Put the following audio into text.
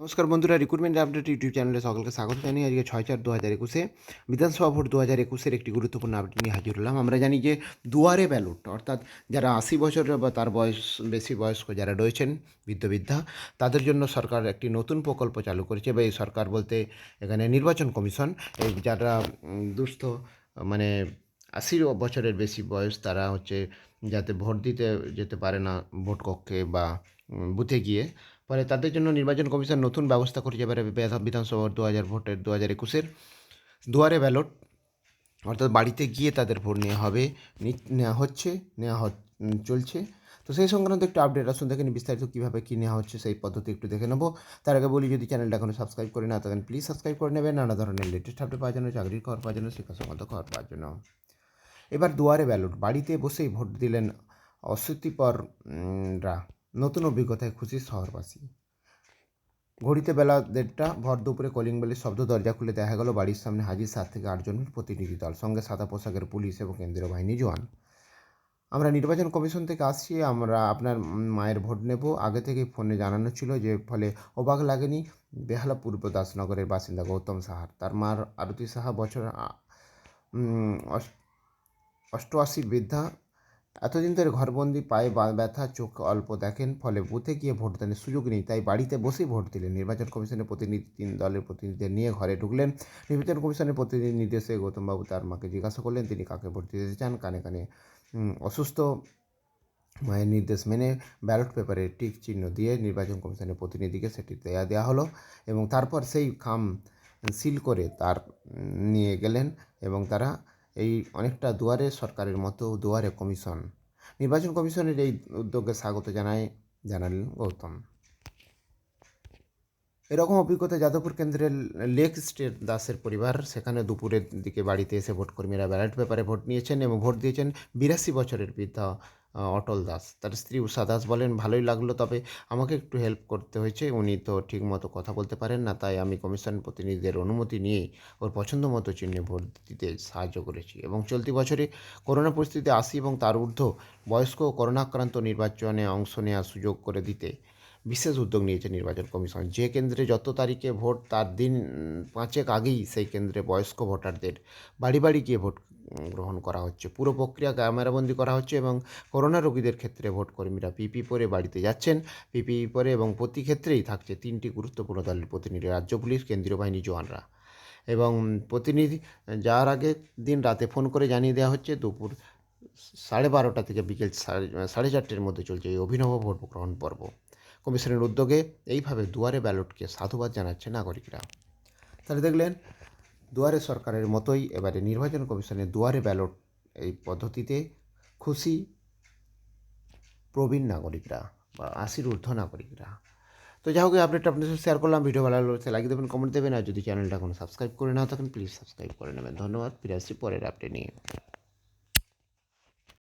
নমস্কার বন্ধুরা, recruitment update YouTube চ্যানেলে সকলকে স্বাগত জানিয়ে আজকে 6/4/2021 বিধানসভা ভোট 2021-এর একটি গুরুত্বপূর্ণ আপডেট নিয়ে হাজির হলাম। আমরা জানি যে দুয়ারে ব্যালট অর্থাৎ যারা 80 বছর বা তার বয়স বেশি বয়স্ক যারা রয়েছেন বৃদ্ধা তাদের জন্য সরকার একটি নতুন প্রকল্প চালু করেছে, বা এই সরকার বলতে এখানে নির্বাচন কমিশন। এই যারা দুস্থ মানে 80 বছরের বেশি বয়স তারা হচ্ছে যাতে ভোট দিতে যেতে পারে না ভোট কক্ষে বা বুথে গিয়ে, ফলে তাদের জন্য নির্বাচন কমিশন নতুন ব্যবস্থা করেছে। এবারে বিধানসভা 2021-এর দুয়ারে ব্যালট অর্থাৎ বাড়িতে গিয়ে তাদের ভোট নেওয়া হবে, নেওয়া হচ্ছে, চলছে। তো সেই সংক্রান্ত একটু আপডেট আসুন দেখেন বিস্তারিত কীভাবে কী নেওয়া হচ্ছে সেই পদ্ধতি একটু দেখে নেবো। তার আগে বলি, যদি চ্যানেলটা এখনো সাবস্ক্রাইব করে না থাকেন প্লিজ সাবস্ক্রাইব করে নেবেন, নানা ধরনের লেটেস্ট আপডেট পাওয়ার জন্য, চাকরির খবর পাওয়ার জন্য, শিক্ষা সংক্রান্ত খবর পাওয়ার জন্য। এবার দুয়ারে ব্যালট বাড়িতে বসেই ভোট দিলেন অশীতিপররা, নতুন অভিজ্ঞতায় খুশি শহরবাসী। ঘড়িতে বেলা 1:30, ভর দুপুরে কলিং বেলের শব্দ, দরজা খুলে দেখা গেল বাড়ির সামনে হাজির 7 থেকে 8 জনের প্রতিনিধি দল, সঙ্গে সাদা পোশাকের পুলিশ এবং কেন্দ্রীয় বাহিনী জওয়ান। আমরা নির্বাচন কমিশন থেকে আসছি, আমরা আপনার মায়ের ভোট নেব, আগে থেকেই ফোনে জানানো ছিল, যে ফলে অবাক লাগেনি বেহালা পূর্ব দাসনগরের বাসিন্দা গৌতম সাহার। তার মার আরতি সাহা বছর 88, বৃদ্ধা, এতদিন ধরে ঘরবন্দি, পায়ে ব্যথা, চোখ অল্প দেখেন, ফলে বুথে গিয়ে ভোটদানের সুযোগ নেই, তাই বাড়িতে বসেই ভোট দিলেন। নির্বাচন কমিশনের প্রতিনিধি 3 দলের প্রতিনিধিদের নিয়ে ঘরে ঢুকলেন। নির্বাচন কমিশনের প্রতিনিধি নির্দেশে গৌতমবাবু তার মাকে জিজ্ঞাসা করলেন তিনি কাকে ভোট দিতে চান। কানে কানে অসুস্থ মায়ের নির্দেশ মেনে ব্যালট পেপারে টিক চিহ্ন দিয়ে নির্বাচন কমিশনের প্রতিনিধিকে সেটি দেওয়া হলো, এবং তারপর সেই খাম সিল করে তার নিয়ে গেলেন, এবং তারা এই অনেকটা দুয়ারে সরকারের মতো দুয়ারে কমিশন। নির্বাচন কমিশনের এই উদ্যোগে স্বাগত জানালেন গৌতম। এরকম অভিজ্ঞতা যাদবপুর কেন্দ্রের লেক স্টেট দাসের পরিবার। সেখানে দুপুরের দিকে বাড়িতে এসে ভোটকর্মীরা ব্যালট পেপারে ভোট নিয়েছেন এবং ভোট দিয়েছেন। 82 বছরের বৃদ্ধা অটল দাস, তার স্ত্রী উষা দাস বলেন, ভালোই লাগলো, তবে আমাকে একটু হেল্প করতে হয়েছে। উনি তো ঠিকমতো কথা বলতে পারেন না, তাই আমি কমিশন প্রতিনিধিদের অনুমতি নিয়েই ওর পছন্দ মতো চিহ্নে ভোট দিতে সাহায্য করেছি। এবং চলতি বছরে করোনা পরিস্থিতি 80 এবং তার ঊর্ধ্ব বয়স্ক করোনা আক্রান্ত নির্বাচনে অংশ নেওয়ার সুযোগ করে দিতে বিশেষ উদ্যোগ নিয়েছে নির্বাচন কমিশন। যে কেন্দ্রে যত তারিখে ভোট তার দিন 5 আগেই সেই কেন্দ্রে বয়স্ক ভোটারদের বাড়ি বাড়ি গিয়ে ভোট গ্রহণ করা হচ্ছে। পুরো প্রক্রিয়া ক্যামেরাবন্দি করা হচ্ছে, এবং করোনা রোগীদের ক্ষেত্রে ভোটকর্মীরা পিপি পরে বাড়িতে যাচ্ছেন, পিপি পরে, এবং প্রতি ক্ষেত্রেই থাকছে 3টি গুরুত্বপূর্ণ দলের প্রতিনিধি, রাজ্য পুলিশ, কেন্দ্রীয় বাহিনী জওয়ানরা। এবং প্রতিনিধি যাওয়ার আগে দিন রাতে ফোন করে জানিয়ে দেওয়া হচ্ছে দুপুর 12:30 থেকে বিকেল 4:30-র মধ্যে চলছে এই অভিনব ভোট গ্রহণ পর্ব। কমিশনের উদ্যোগে এইভাবে দুয়ারে ব্যালটকে সাধুবাদ জানাচ্ছে নাগরিকরা। তাহলে দেখলেন দুয়ারে সরকারের মতোই এবারে নির্বাচন কমিশনের দুয়ারে ব্যালট এই পদ্ধতিতে খুশি প্রবীণ নাগরিকরা বা 80-র ঊর্ধ্ব নাগরিকরা। তো যাই হোক, আপডেটটা আপনার সাথে শেয়ার করলাম। ভিডিও ভালো লাগলে লাইক দেবেন, কমেন্ট দেবেন, আর যদি চ্যানেলটা এখনো সাবস্ক্রাইব করে না থাকেন প্লিজ সাবস্ক্রাইব করে নেবেন। ধন্যবাদ। ফিরে আসছি পরের আপডেট নিয়ে।